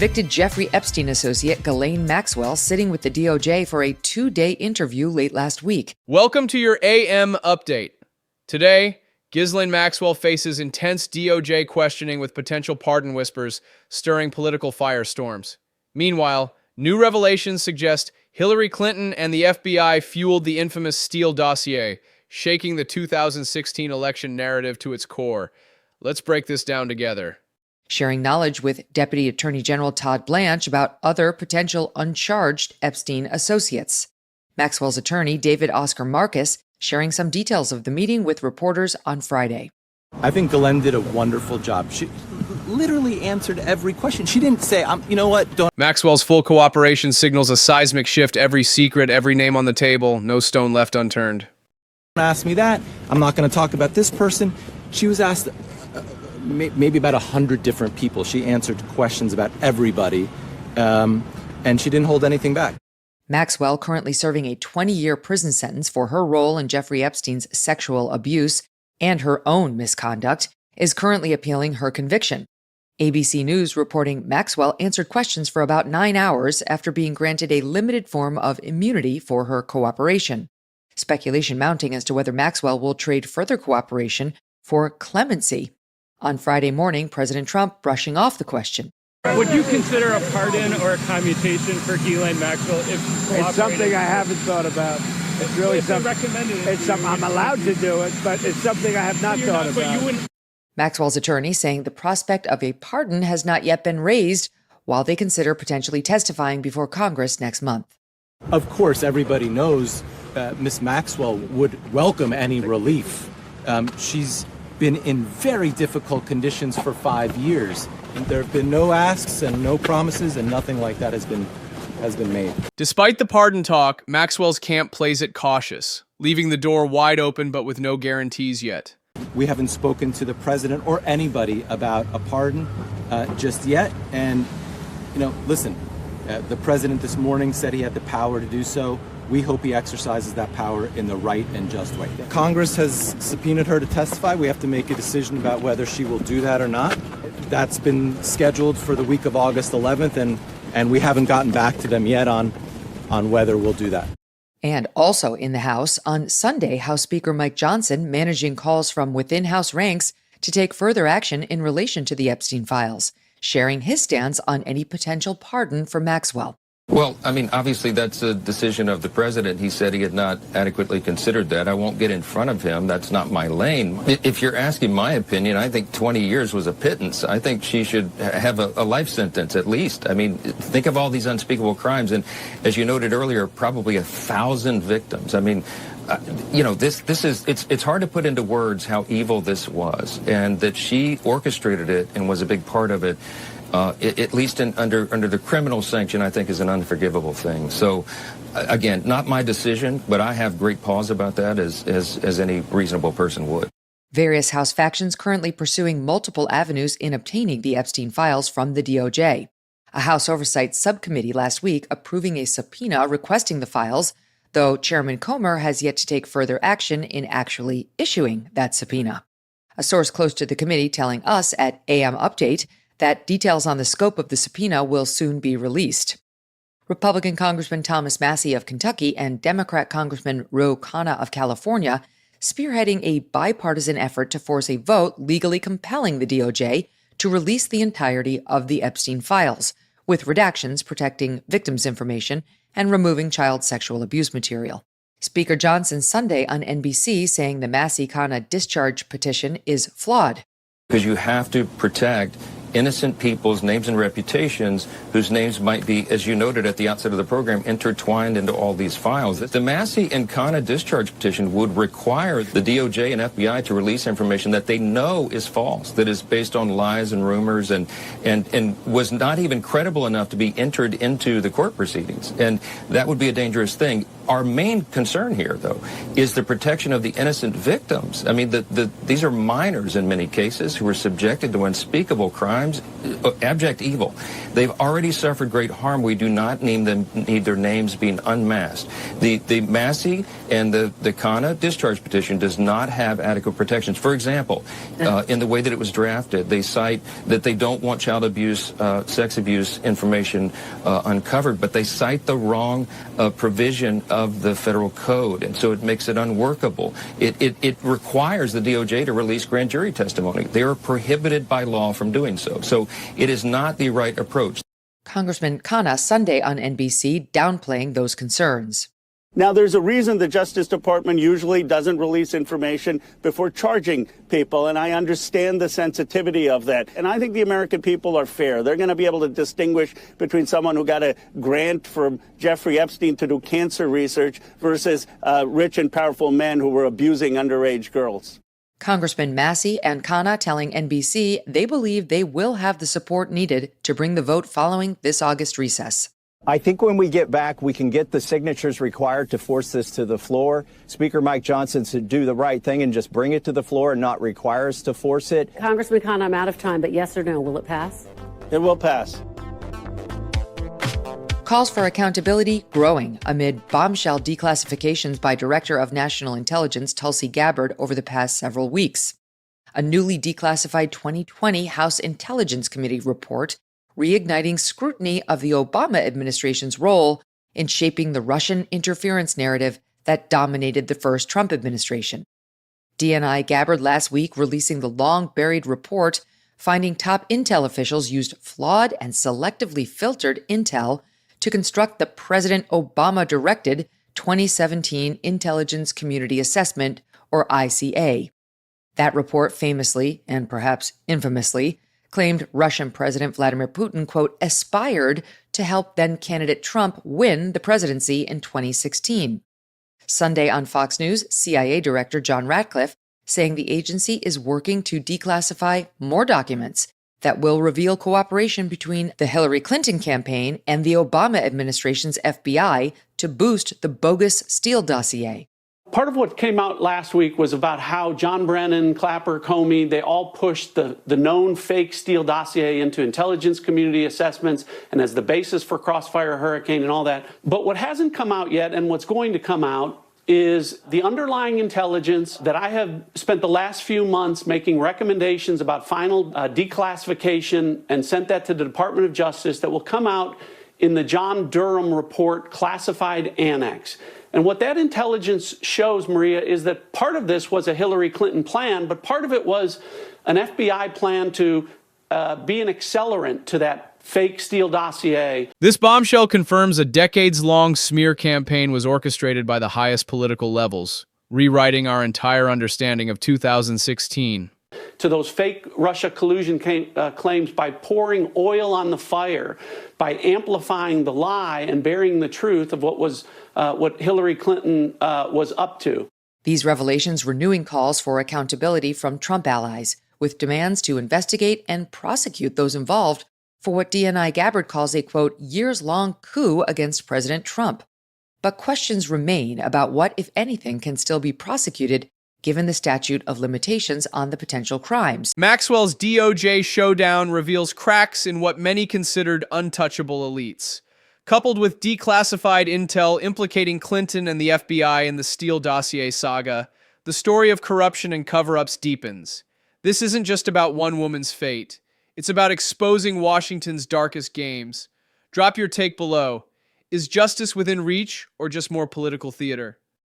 Convicted Jeffrey Epstein associate Ghislaine Maxwell sitting with the DOJ for a 2-day interview late last week. Welcome to your AM update. Today, Ghislaine Maxwell faces intense DOJ questioning with potential pardon whispers stirring political firestorms. Meanwhile, new revelations suggest Hillary Clinton and the FBI fueled the infamous Steele dossier, shaking the 2016 election narrative to its core. Let's break this down together. Sharing knowledge with Deputy Attorney General Todd Blanche about other potential uncharged Epstein associates. Maxwell's attorney, David Oscar Marcus, sharing some details of the meeting with reporters on Friday. I think Ghislaine did a wonderful job. She literally answered every question. She didn't say, you know what, don't... Maxwell's full cooperation signals a seismic shift, every secret, every name on the table, no stone left unturned. Ask me that. I'm not going to talk about this person. She was asked maybe about 100 different people. She answered questions about everybody, and she didn't hold anything back. Maxwell, currently serving a 20-year prison sentence for her role in Jeffrey Epstein's sexual abuse and her own misconduct, is currently appealing her conviction. ABC News reporting Maxwell answered questions for about 9 hours after being granted a limited form of immunity for her cooperation. Speculation mounting as to whether Maxwell will trade further cooperation for clemency. On Friday morning, President Trump brushing off the question. Would you consider a pardon or a commutation for Ghislaine Maxwell if it's something I haven't thought about. It's really something. It's something I'm allowed to do it, but it's something I have not thought about. Maxwell's attorney saying the prospect of a pardon has not yet been raised while they consider potentially testifying before Congress next month. Of course, everybody knows Miss Maxwell would welcome any relief. She's been in very difficult conditions for 5 years. There have been no asks and no promises, and nothing like that has been made. Despite the pardon talk, Maxwell's camp plays it cautious, leaving the door wide open but with no guarantees yet. We haven't spoken to the president or anybody about a pardon just yet. And, listen, the president this morning said he had the power to do so. We hope he exercises that power in the right and just way. Congress has subpoenaed her to testify. We have to make a decision about whether she will do that or not. That's been scheduled for the week of August 11th, and we haven't gotten back to them yet on whether we'll do that. And also in the House, on Sunday, House Speaker Mike Johnson managing calls from within House ranks to take further action in relation to the Epstein files, sharing his stance on any potential pardon for Maxwell. Well, obviously that's a decision of the president. He said he had not adequately considered that. I won't get in front of him. That's not my lane. If you're asking my opinion, I think 20 years was a pittance. I think she should have a life sentence at least. Think of all these unspeakable crimes. And as you noted earlier, probably 1,000 victims. It's hard to put into words how evil this was, and that she orchestrated it and was a big part of it. At least under the criminal sanction, I think is an unforgivable thing. So, again, not my decision, but I have great pause about that, as any reasonable person would. Various House factions currently pursuing multiple avenues in obtaining the Epstein files from the DOJ. A House Oversight Subcommittee last week approving a subpoena requesting the files, though Chairman Comer has yet to take further action in actually issuing that subpoena. A source close to the committee telling us at AM Update that details on the scope of the subpoena will soon be released. Republican Congressman Thomas Massie of Kentucky and Democrat Congressman Ro Khanna of California spearheading a bipartisan effort to force a vote legally compelling the DOJ to release the entirety of the Epstein files, with redactions protecting victims' information and removing child sexual abuse material. Speaker Johnson Sunday on NBC saying the Massie-Khanna discharge petition is flawed. Because you have to protect innocent people's names and reputations whose names might be, as you noted at the outset of the program, intertwined into all these files. The Massie and Khanna discharge petition would require the DOJ and FBI to release information that they know is false, that is based on lies and rumors and was not even credible enough to be entered into the court proceedings. And that would be a dangerous thing. Our main concern here, though, is the protection of the innocent victims. I mean, these are minors in many cases who were subjected to unspeakable crimes, abject evil. They've already suffered great harm. We do not need their names being unmasked. The Massey and the Kana discharge petition does not have adequate protections. For example, in the way that it was drafted, they cite that they don't want child abuse, sex abuse information uncovered, but they cite the wrong provision of the federal code, and so it makes it unworkable. It requires the DOJ to release grand jury testimony. They are prohibited by law from doing so. So it is not the right approach. Congressman Kana Sunday on NBC downplaying those concerns. Now, there's a reason the Justice Department usually doesn't release information before charging people, and I understand the sensitivity of that. And I think the American people are fair. They're going to be able to distinguish between someone who got a grant from Jeffrey Epstein to do cancer research versus rich and powerful men who were abusing underage girls. Congressman Massey and Kana telling NBC they believe they will have the support needed to bring the vote following this August recess. I think when we get back, we can get the signatures required to force this to the floor. Speaker Mike Johnson should do the right thing and just bring it to the floor and not require us to force it. Congressman Khan, I'm out of time, but yes or no, will it pass? It will pass. Calls for accountability growing amid bombshell declassifications by Director of National Intelligence Tulsi Gabbard over the past several weeks. A newly declassified 2020 House Intelligence Committee report reigniting scrutiny of the Obama administration's role in shaping the Russian interference narrative that dominated the first Trump administration. DNI Gabbard last week releasing the long-buried report finding top intel officials used flawed and selectively filtered intel to construct the President Obama-directed 2017 Intelligence Community Assessment, or ICA. That report famously, and perhaps infamously, claimed Russian President Vladimir Putin, quote, aspired to help then-candidate Trump win the presidency in 2016. Sunday on Fox News, CIA Director John Ratcliffe saying the agency is working to declassify more documents that will reveal cooperation between the Hillary Clinton campaign and the Obama administration's FBI to boost the bogus Steele dossier. Part of what came out last week was about how John Brennan, Clapper, Comey, they all pushed the known fake Steele dossier into intelligence community assessments and as the basis for Crossfire Hurricane and all that. But what hasn't come out yet and what's going to come out is the underlying intelligence that I have spent the last few months making recommendations about final declassification and sent that to the Department of Justice that will come out in the John Durham report classified annex. And what that intelligence shows, Maria, is that part of this was a Hillary Clinton plan, but part of it was an FBI plan to be an accelerant to that fake Steele dossier. This bombshell confirms a decades-long smear campaign was orchestrated by the highest political levels, rewriting our entire understanding of 2016. To those fake Russia collusion claims by pouring oil on the fire, by amplifying the lie and burying the truth of what Hillary Clinton was up to. These revelations renewing calls for accountability from Trump allies, with demands to investigate and prosecute those involved for what DNI Gabbard calls a, quote, years-long coup against President Trump. But questions remain about what, if anything, can still be prosecuted given the statute of limitations on the potential crimes. Maxwell's DOJ showdown reveals cracks in what many considered untouchable elites. Coupled with declassified intel implicating Clinton and the FBI in the Steele dossier saga, the story of corruption and cover-ups deepens. This isn't just about one woman's fate. It's about exposing Washington's darkest games. Drop your take below. Is justice within reach or just more political theater?